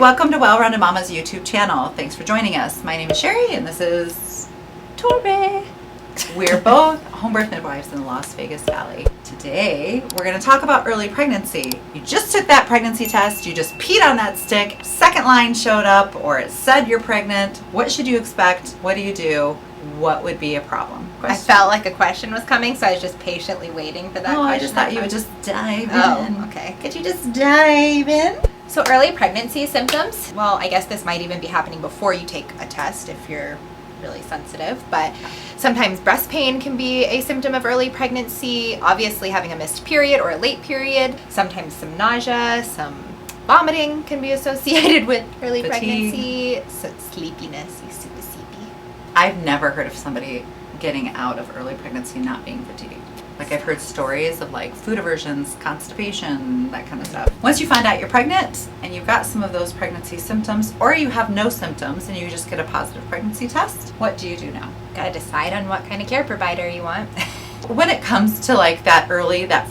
welcome to Well Rounded Momma's YouTube channel. Thanks for joining us. My name is Sherry and this is Tori. We're both home birth midwives in the Las Vegas Valley. Today, we're going to talk about early pregnancy. You just took that pregnancy test, you just peed on that stick, second line showed up, or it said you're pregnant. What should you expect? What do you do? What would be a problem? I felt like a question was coming, so I was just patiently waiting for that question. I just thought you would just dive in. Oh, okay. Could you just dive in? So early pregnancy symptoms, well, I guess this might even be happening before you take a test if you're really sensitive, but sometimes breast pain can be a symptom of early pregnancy, obviously having a missed period or a late period, sometimes some nausea, some vomiting can be associated with early pregnancy, so sleepiness, you super sleepy. I've never heard of somebody getting out of early pregnancy not being fatigued. Like I've heard stories of like food aversions, constipation, that kind of stuff. Once you find out you're pregnant and you've got some of those pregnancy symptoms, or you have no symptoms and you just get a positive pregnancy test, what do you do now? Gotta decide on what kind of care provider you want. When it comes to like that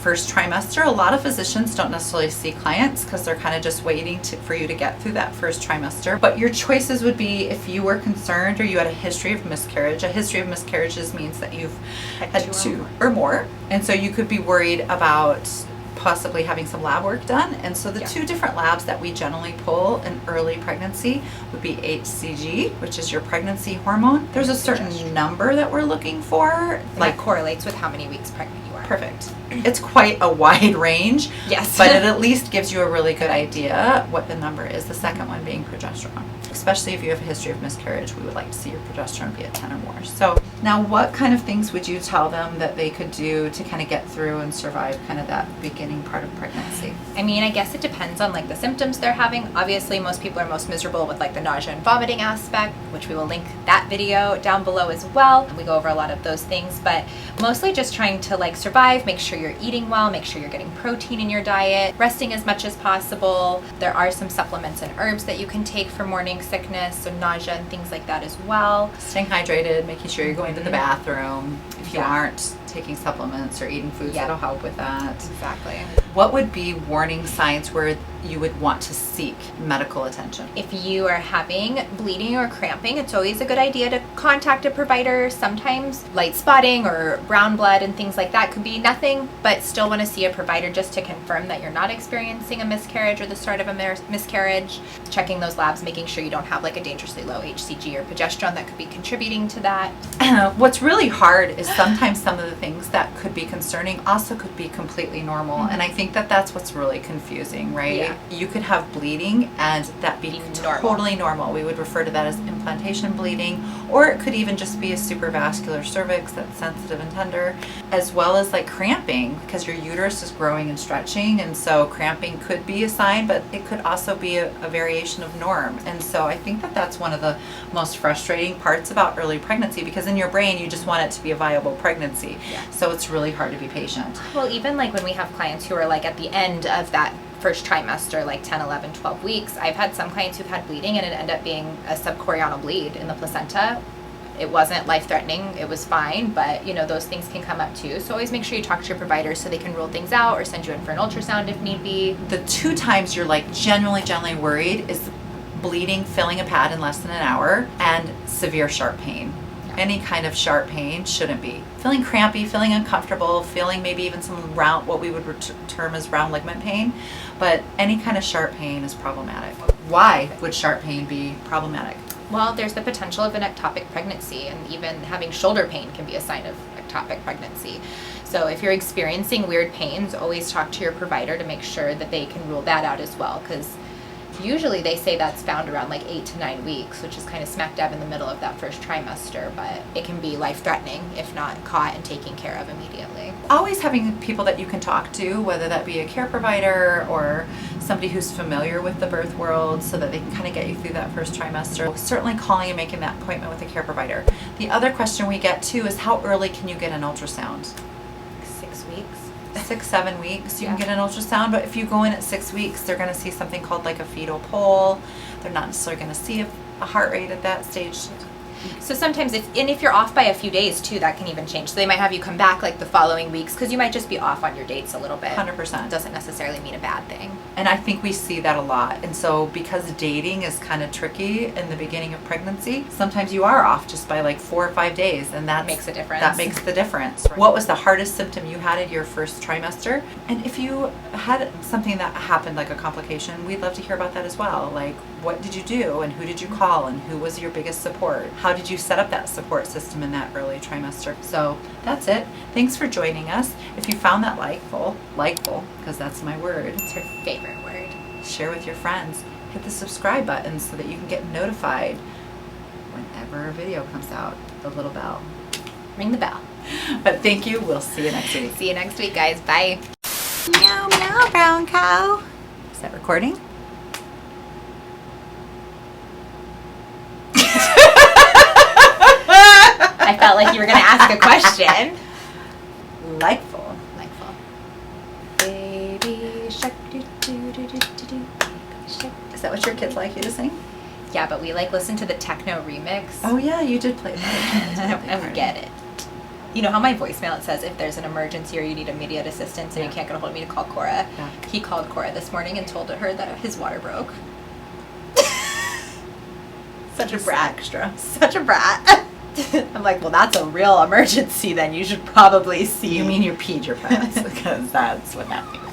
first trimester, a lot of physicians don't necessarily see clients because they're kind of just waiting for you to get through that first trimester. But your choices would be if you were concerned or you had a history of miscarriage. A history of miscarriages means that you've had two or more. And so you could be worried about possibly having some lab work done. And so the two different labs that we generally pull in early pregnancy would be HCG, which is your pregnancy hormone. There's a certain number that we're looking for. Like correlates with how many weeks pregnant you are. Perfect. It's quite a wide range. Yes. But it at least gives you a really good idea what the number is. The second one being progesterone. Especially if you have a history of miscarriage, we would like to see your progesterone be at 10 or more. So now what kind of things would you tell them that they could do to kind of get through and survive kind of that beginning part of pregnancy? I mean, I guess it depends on like the symptoms they're having. Obviously, most people are most miserable with like the nausea and vomiting aspect, which we will link that video down below as well. We go over a lot of those things, but mostly just trying to like survive, make sure you're eating well, make sure you're getting protein in your diet, resting as much as possible. There are some supplements and herbs that you can take for morning sickness, so nausea and things like that as well. Staying hydrated, making sure you're going to the bathroom. If you aren't taking supplements or eating foods, that'll help with that. Exactly. What would be warning signs where you would want to seek medical attention? If you are having bleeding or cramping, it's always a good idea to contact a provider. Sometimes light spotting or brown blood and things like that could be nothing, but still want to see a provider just to confirm that you're not experiencing a miscarriage or the start of a miscarriage. Checking those labs, making sure you don't have like a dangerously low HCG or progesterone that could be contributing to that. What's really hard is sometimes some of the things that could be concerning also could be completely normal. And I think that that's what's really confusing, right? Yeah. You could have bleeding and that be totally normal. We would refer to that as implantation bleeding, or it could even just be a supravascular cervix that's sensitive and tender, as well as like cramping because your uterus is growing and stretching. And so cramping could be a sign, but it could also be a variation of norm. And so I think that that's one of the most frustrating parts about early pregnancy, because in your brain you just want it to be a viable pregnancy. Yeah. So it's really hard to be patient. Well, even like when we have clients who are like at the end of that first trimester, like 10, 11, 12 weeks, I've had some clients who've had bleeding and it ended up being a subchorionial bleed in the placenta. It wasn't life-threatening, it was fine, but you know, those things can come up too. So always make sure you talk to your provider so they can rule things out or send you in for an ultrasound if need be. The two times you're like genuinely worried is bleeding, filling a pad in less than an hour, and severe sharp pain. Any kind of sharp pain shouldn't be. Feeling crampy, feeling uncomfortable, feeling maybe even some round, what we would term as round ligament pain, but any kind of sharp pain is problematic. Why would sharp pain be problematic? Well, there's the potential of an ectopic pregnancy, and even having shoulder pain can be a sign of ectopic pregnancy. So if you're experiencing weird pains, always talk to your provider to make sure that they can rule that out as well, because usually they say that's found around like 8 to 9 weeks, which is kind of smack dab in the middle of that first trimester, but it can be life-threatening if not caught and taken care of immediately. Always having people that you can talk to, whether that be a care provider or somebody who's familiar with the birth world, so that they can kind of get you through that first trimester. Certainly calling and making that appointment with a care provider. The other question we get too is how early can you get an ultrasound? 6 weeks. 6, 7 weeks you can get an ultrasound, but if you go in at 6 weeks, they're going to see something called like a fetal pole. They're not necessarily going to see a heart rate at that stage. So sometimes and if you're off by a few days too, that can even change. So they might have you come back like the following weeks because you might just be off on your dates a little bit. 100%. It doesn't necessarily mean a bad thing. And I think we see that a lot. And so because dating is kind of tricky in the beginning of pregnancy, sometimes you are off just by like 4 or 5 days, and that Makes a difference. That makes the difference. What was the hardest symptom you had in your first trimester? And if you had something that happened like a complication, we'd love to hear about that as well. Like, what did you do, and who did you call, and who was your biggest support? How did you set up that support system in that early trimester? So that's it. Thanks for joining us. If you found that likeful, because that's my word. It's her favorite word. Share with your friends. Hit the subscribe button so that you can get notified whenever a video comes out. The little bell. Ring the bell. But thank you. We'll see you next week. See you next week, guys. Bye. Meow, meow, brown cow. Is that recording? I felt like you were going to ask a question. Likeful. Baby shark, do, do, do, do, do, do. Is that what your kids like you to sing? Yeah, but we like listen to the techno remix. Oh yeah, you did play that. And we get it. You know how my voicemail, it says if there's an emergency or you need immediate assistance and you can't get a hold of me to call Cora. Yeah. He called Cora this morning and told her that his water broke. Such a brat. Extra. Such a brat. I'm like, well, that's a real emergency then. You should probably see. You mean you peed your pants, because that's what happened.